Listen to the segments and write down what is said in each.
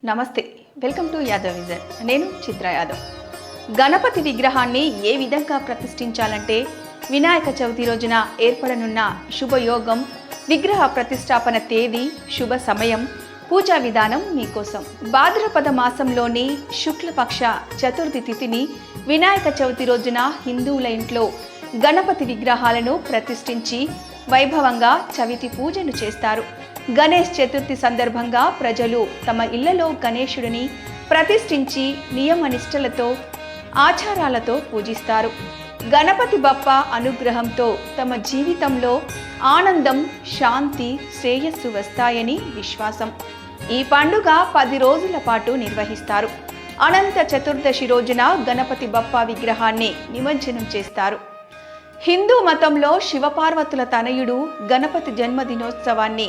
నమస్తే, welcome to Yadav vision. నేను చిత్ర యాదవ్. గణపతి విగ్రహాన్ని ఏ విధంగా ప్రతిష్ఠించాలంటే వినాయక చవితి రోజున ఏర్పడనున్న శుభయోగం, విగ్రహ ప్రతిష్టాపన తేదీ, శుభ సమయం, పూజా విధానం మీకోసం. భాద్రపద మాసంలోని శుక్లపక్ష చతుర్థి తిథిని వినాయక చవితి రోజున హిందువుల ఇంట్లో గణపతి విగ్రహాలను ప్రతిష్ఠించి వైభవంగా చవితి పూజలు చేస్తారు. గణేష్ చతుర్థి సందర్భంగా ప్రజలు తమ ఇళ్లలో గణేశుడిని ప్రతిష్ఠించి నియమనిష్టలతో, ఆచారాలతో పూజిస్తారు. గణపతి బప్ప అనుగ్రహంతో తమ జీవితంలో ఆనందం, శాంతి, శ్రేయస్సు వస్తాయని విశ్వాసం. ఈ పండుగ 10 రోజుల పాటు నిర్వహిస్తారు. అనంత చతుర్దశి రోజున గణపతి బప్ప విగ్రహాన్ని నిమజ్జనం చేస్తారు. హిందూ మతంలో శివపార్వతుల తనయుడు గణపతి జన్మదినోత్సవాన్ని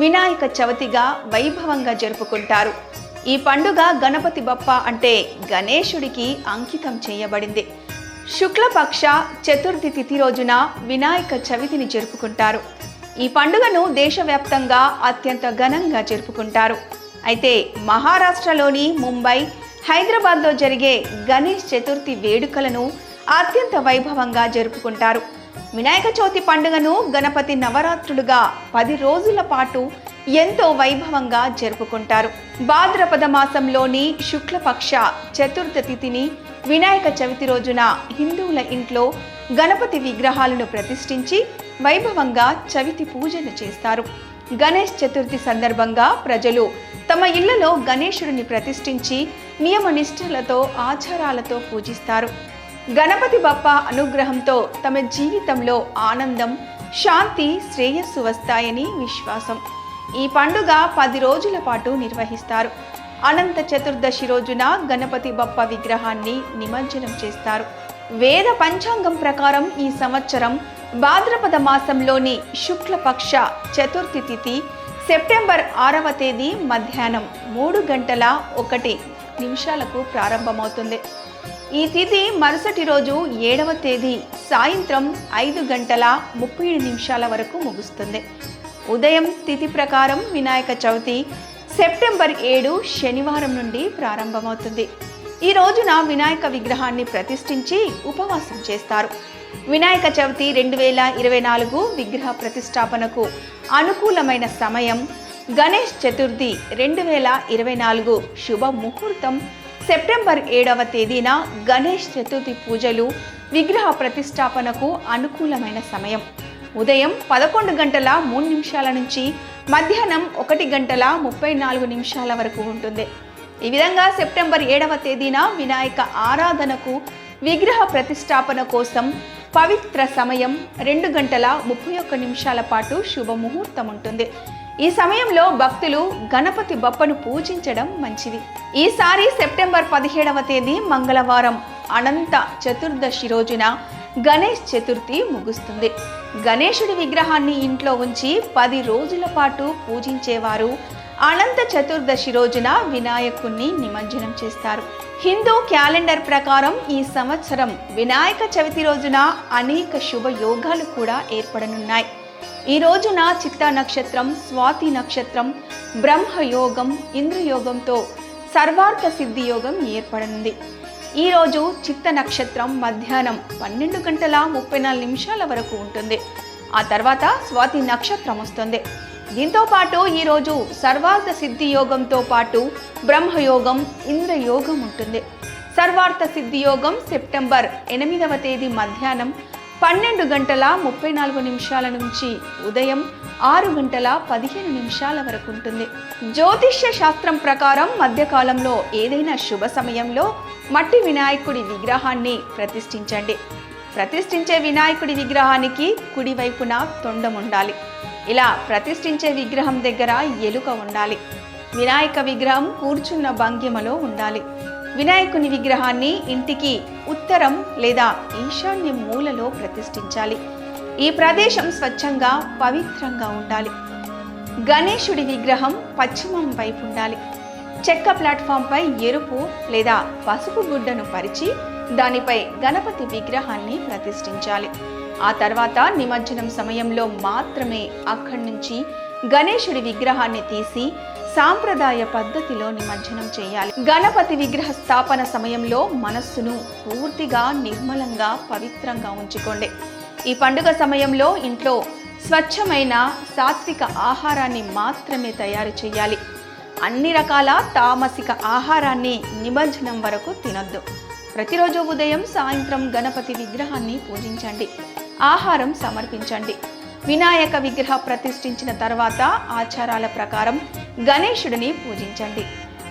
వినాయక చవితిగా వైభవంగా జరుపుకుంటారు. ఈ పండుగ గణపతి బప్ప అంటే గణేశుడికి అంకితం చేయబడింది. శుక్లపక్ష చతుర్థి తిథి రోజున వినాయక చవితిని జరుపుకుంటారు. ఈ పండుగను దేశవ్యాప్తంగా అత్యంత ఘనంగా జరుపుకుంటారు. అయితే మహారాష్ట్రలోని ముంబై, హైదరాబాద్లో జరిగే గణేష్ చతుర్థి వేడుకలను అత్యంత వైభవంగా జరుపుకుంటారు. వినాయక చవితి పండుగను గణపతి నవరాత్రులుగా 10 రోజుల పాటు ఎంతో వైభవంగా జరుపుకుంటారు. భాద్రపద మాసంలోని శుక్లపక్ష చతుర్థ తిథిని వినాయక చవితి రోజున హిందువుల ఇంట్లో గణపతి విగ్రహాలను ప్రతిష్ఠించి వైభవంగా చవితి పూజలు చేస్తారు. గణేష్ చతుర్థి సందర్భంగా ప్రజలు తమ ఇళ్లలో గణేశుడిని ప్రతిష్ఠించి నియమనిష్టలతో, ఆచారాలతో పూజిస్తారు. గణపతి బప్ప అనుగ్రహంతో తమ జీవితంలో ఆనందం, శాంతి, శ్రేయస్సు వస్తాయని విశ్వాసం. ఈ పండుగ 10 రోజుల పాటు నిర్వహిస్తారు. అనంత చతుర్దశి రోజున గణపతి బప్ప విగ్రహాన్ని నిమజ్జనం చేస్తారు. వేద పంచాంగం ప్రకారం ఈ సంవత్సరం భాద్రపద మాసంలోని శుక్లపక్ష చతుర్థి తిథి సెప్టెంబర్ 6వ తేదీ మధ్యాహ్నం 3:01 ప్రారంభమవుతుంది. ఈ తిథి మరుసటి రోజు 7వ తేదీ సాయంత్రం 5:37 వరకు ముగుస్తుంది. ఉదయం తిథి ప్రకారం వినాయక చవితి సెప్టెంబర్ 7 శనివారం నుండి ప్రారంభమవుతుంది. ఈ రోజున వినాయక విగ్రహాన్ని ప్రతిష్ఠించి ఉపవాసం చేస్తారు. వినాయక చవితి 2024 విగ్రహ ప్రతిష్టాపనకు అనుకూలమైన సమయం గణేష్ చతుర్థి 2024 శుభ ముహూర్తం సెప్టెంబర్ 7వ తేదీన గణేష్ చతుర్థి పూజలు, విగ్రహ ప్రతిష్టాపనకు అనుకూలమైన సమయం ఉదయం 11:03 నుంచి మధ్యాహ్నం 1:34 వరకు ఉంటుంది. ఈ విధంగా సెప్టెంబర్ 7వ తేదీన వినాయక ఆరాధనకు, విగ్రహ ప్రతిష్టాపన కోసం పవిత్ర సమయం 2:31 పాటు శుభముహూర్తం ఉంటుంది. ఈ సమయంలో భక్తులు గణపతి బప్పను పూజించడం మంచిది. ఈసారి సెప్టెంబర్ 17వ తేదీ మంగళవారం అనంత చతుర్దశి రోజున గణేష్ చతుర్థి ముగుస్తుంది. గణేశుడి విగ్రహాన్ని ఇంట్లో ఉంచి 10 రోజుల పాటు పూజించేవారు అనంత చతుర్దశి రోజున వినాయకుణ్ణి నిమజ్జనం చేస్తారు. హిందూ క్యాలెండర్ ప్రకారం ఈ సంవత్సరం వినాయక చవితి రోజున అనేక శుభ యోగాలు కూడా ఏర్పడనున్నాయి. ఈ రోజున చిత్త నక్షత్రం, స్వాతి నక్షత్రం, బ్రహ్మయోగం, ఇంద్రయోగంతో సర్వార్థ సిద్ధి యోగం ఏర్పడనుంది. ఈరోజు చిత్త నక్షత్రం మధ్యాహ్నం 12:34 వరకు ఉంటుంది. ఆ తర్వాత స్వాతి నక్షత్రం వస్తుంది. దీంతో పాటు ఈరోజు సర్వార్థ సిద్ధి యోగంతో పాటు బ్రహ్మయోగం, ఇంద్రయోగం ఉంటుంది. సర్వార్థ సిద్ధి యోగం సెప్టెంబర్ 8వ తేదీ మధ్యాహ్నం 12:34 నుంచి ఉదయం 6:15 వరకు ఉంటుంది. జ్యోతిష్య శాస్త్రం ప్రకారం మధ్యకాలంలో ఏదైనా శుభ సమయంలో మట్టి వినాయకుడి విగ్రహాన్ని ప్రతిష్ఠించండి. ప్రతిష్ఠించే వినాయకుడి విగ్రహానికి కుడివైపున తొండం ఉండాలి. ఇలా ప్రతిష్ఠించే విగ్రహం దగ్గర ఎలుక ఉండాలి. వినాయక విగ్రహం కూర్చున్న భంగిమలో ఉండాలి. వినాయకుని విగ్రహాన్ని ఇంటికి ఉత్తరం లేదా ఈశాన్య మూలలో ప్రతిష్ఠించాలి. ఈ ప్రదేశం స్వచ్ఛంగా, పవిత్రంగా ఉండాలి. గణేశుడి విగ్రహం పశ్చిమం వైపు ఉండాలి. చెక్క ప్లాట్ఫామ్పై ఎరుపు లేదా పసుపు గుడ్డను పరిచి దానిపై గణపతి విగ్రహాన్ని ప్రతిష్ఠించాలి. ఆ తర్వాత నిమజ్జనం సమయంలో మాత్రమే అక్కడి నుంచి గణేశుడి విగ్రహాన్ని తీసి సాంప్రదాయ పద్ధతిలో నిమజ్జనం చేయాలి. గణపతి విగ్రహ స్థాపన సమయంలో మనస్సును పూర్తిగా నిర్మలంగా పవిత్రంగా ఉంచుకోండి. ఈ పండుగ సమయంలో ఇంట్లో స్వచ్ఛమైన సాత్విక ఆహారాన్ని మాత్రమే తయారు చేయాలి. అన్ని రకాల తామసిక ఆహారాన్ని నిమజ్జనం వరకు తినొద్దు. ప్రతిరోజు ఉదయం సాయంత్రం గణపతి విగ్రహాన్ని పూజించండి, ఆహారం సమర్పించండి. వినాయక విగ్రహ ప్రతిష్ఠించిన తర్వాత ఆచారాల ప్రకారం గణేశుడిని పూజించండి.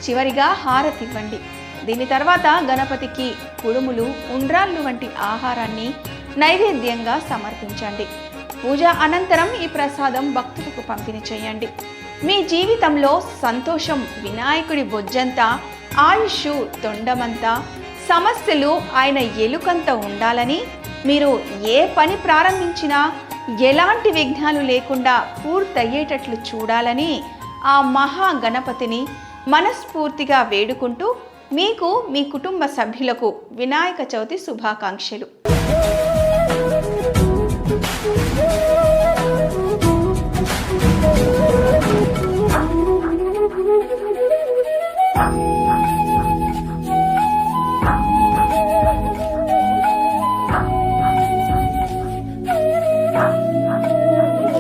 చివరిగా హారతి ఇవ్వండి. దీని తర్వాత గణపతికి కుడుములు, ఉండ్రాళ్ళు వంటి ఆహారాన్ని నైవేద్యంగా సమర్పించండి. పూజ అనంతరం ఈ ప్రసాదం భక్తులకు పంపిణీ చేయండి. మీ జీవితంలో సంతోషం వినాయకుడి బొజ్జంత, ఆయుష్ తొండమంతా, సమస్యలు ఆయన ఎలుకంత ఉండాలని, మీరు ఏ పని ప్రారంభించినా ఎలాంటి విఘ్నాలు లేకుండా పూర్తయ్యేటట్లు చూడాలని ఆ మహా గణపతిని మనస్ఫూర్తిగా వేడుకుంటూ మీకు, మీ కుటుంబ సభ్యులకు వినాయక చవితి శుభాకాంక్షలు.